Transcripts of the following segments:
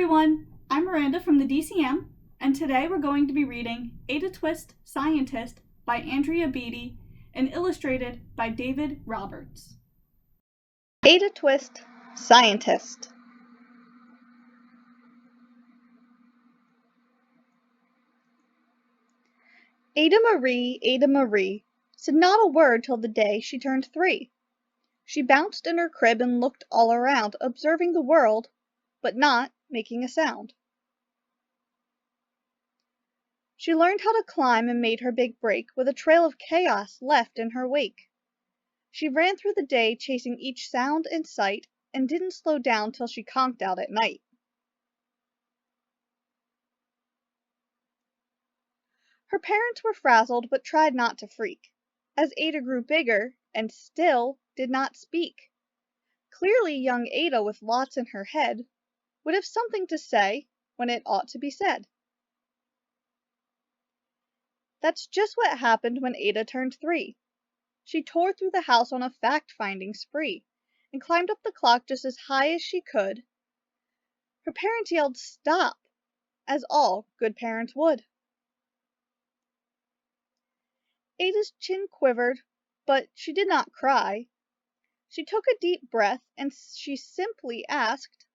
everyone, I'm Miranda from the DCM, and today we're going to be reading Ada Twist, Scientist by Andrea Beaty and illustrated by David Roberts. Ada Twist, Scientist. Ada Marie, said not a word till the day she turned 3. She bounced in her crib and looked all around, observing the world, but not making a sound. She learned how to climb and made her big break with a trail of chaos left in her wake. She ran through the day chasing each sound and sight and didn't slow down till she conked out at night. Her parents were frazzled but tried not to freak, as Ada grew bigger and still did not speak. Clearly young Ada, with lots in her head, would have something to say when it ought to be said. That's just what happened when Ada turned 3. She tore through the house on a fact-finding spree and climbed up the clock just as high as she could. Her parents yelled, "Stop!" as all good parents would. Ada's chin quivered, but she did not cry. She took a deep breath and she simply asked,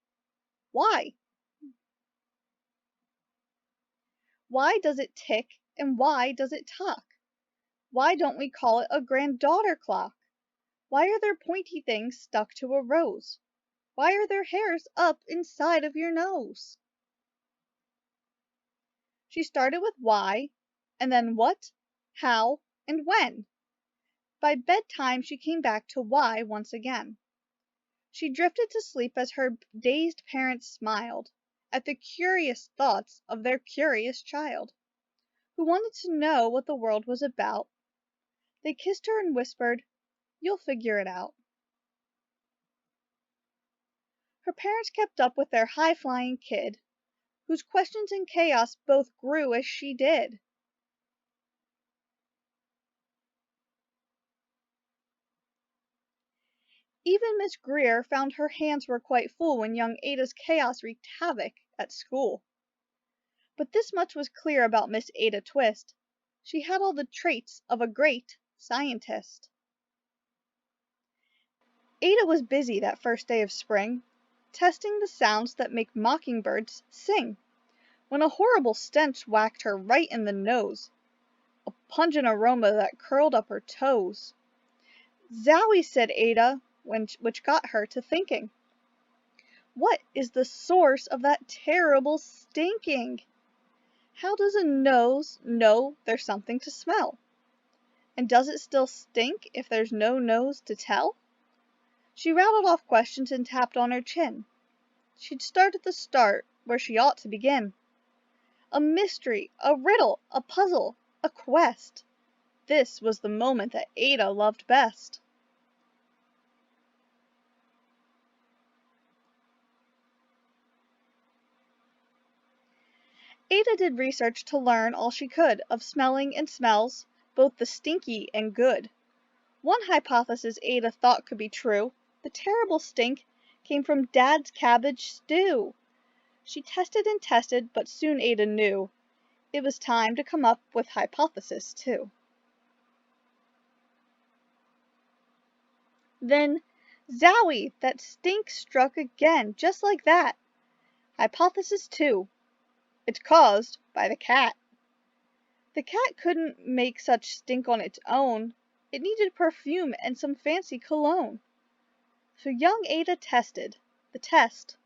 "Why? Why does it tick and why does it talk? Why don't we call it a granddaughter clock? Why are there pointy things stuck to a rose? Why are there hairs up inside of your nose?" She started with why, and then what, how, and when. By bedtime she came back to why once again. She drifted to sleep as her dazed parents smiled at the curious thoughts of their curious child, who wanted to know what the world was about. They kissed her and whispered, "You'll figure it out." Her parents kept up with their high-flying kid, whose questions and chaos both grew as she did. Even Miss Greer found her hands were quite full when young Ada's chaos wreaked havoc at school. But this much was clear about Miss Ada Twist: she had all the traits of a great scientist. Ada was busy that first day of spring, testing the sounds that make mockingbirds sing, when a horrible stench whacked her right in the nose, a pungent aroma that curled up her toes. "Zowie," said Ada, which got her to thinking. What is the source of that terrible stinking? How does a nose know there's something to smell? And does it still stink if there's no nose to tell? She rattled off questions and tapped on her chin. She'd start at the start, where she ought to begin. A mystery, a riddle, a puzzle, a quest. This was the moment that Ada loved best. Ada did research to learn all she could of smelling and smells, both the stinky and good. One hypothesis Ada thought could be true: the terrible stink came from Dad's cabbage stew. She tested and tested, but soon Ada knew it was time to come up with hypothesis 2. Then, zowie, that stink struck again, just like that. Hypothesis 2. It's caused by the cat. The cat couldn't make such stink on its own. It needed perfume and some fancy cologne. So young Ada tested. The test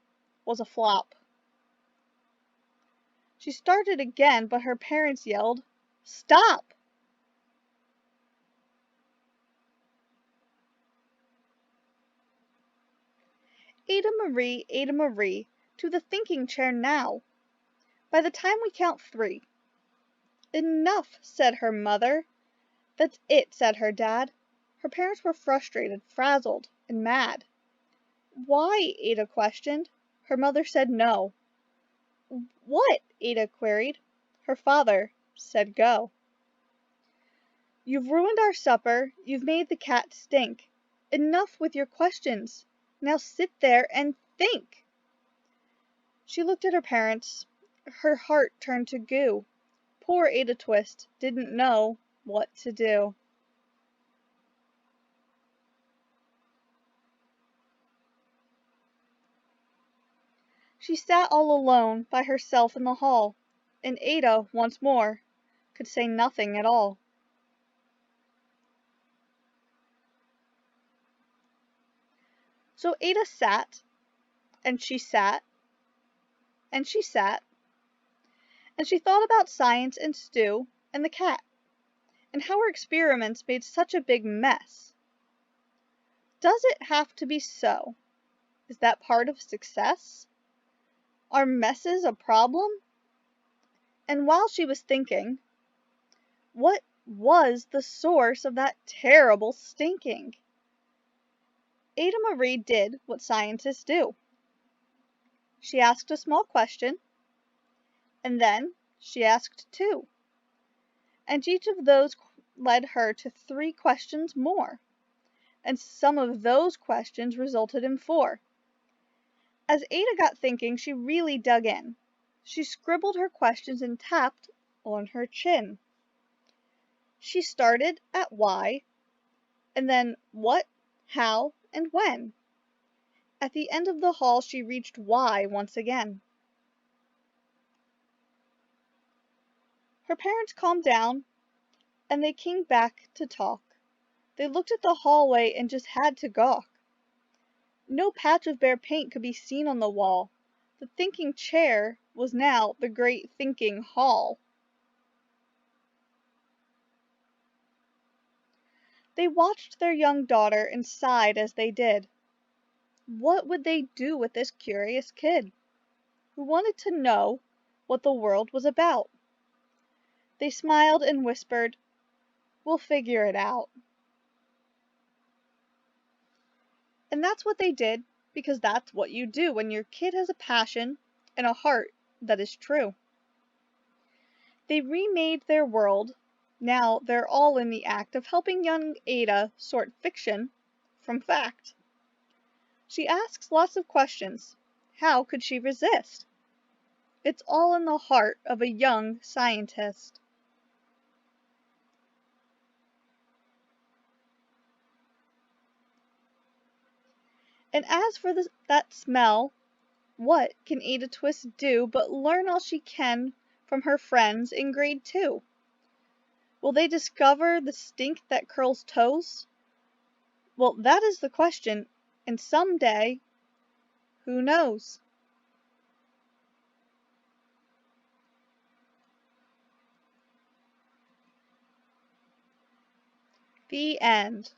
was a flop. She started again, but her parents yelled, "Stop!" Ada Marie, to the thinking chair now. By the time we count 3. "Enough," said her mother. "That's it," said her dad. Her parents were frustrated, frazzled, and mad. "Why?" Ada questioned. Her mother said no. "What?" Ada queried. Her father said go. "You've ruined our supper. You've made the cat stink. Enough with your questions. Now sit there and think." She looked at her parents. Her heart turned to goo. Poor Ada Twist didn't know what to do. She sat all alone by herself in the hall, and Ada, once more, could say nothing at all. So Ada sat, and she sat, and she sat, and she thought about science and Stu and the cat, and how her experiments made such a big mess. Does it have to be so? Is that part of success? Are messes a problem? And while she was thinking, what was the source of that terrible stinking? Ada Marie did what scientists do. She asked a small question, and then she asked two, and each of those led her to 3 questions more, and some of those questions resulted in 4. As Ada got thinking, she really dug in. She scribbled her questions and tapped on her chin. She started at why, and then what, how, and when. At the end of the hall, she reached why once again. Her parents calmed down, and they came back to talk. They looked at the hallway and just had to gawk. No patch of bare paint could be seen on the wall. The thinking chair was now the great thinking hall. They watched their young daughter and sighed as they did. What would they do with this curious kid, who wanted to know what the world was about? They smiled and whispered, "We'll figure it out." And that's what they did, because that's what you do when your kid has a passion and a heart that is true. They remade their world. Now they're all in the act of helping young Ada sort fiction from fact. She asks lots of questions. How could she resist? It's all in the heart of a young scientist. And as for that smell, what can Ada Twist do but learn all she can from her friends in grade 2? Will they discover the stink that curls toes? Well, that is the question, and someday, who knows? The end.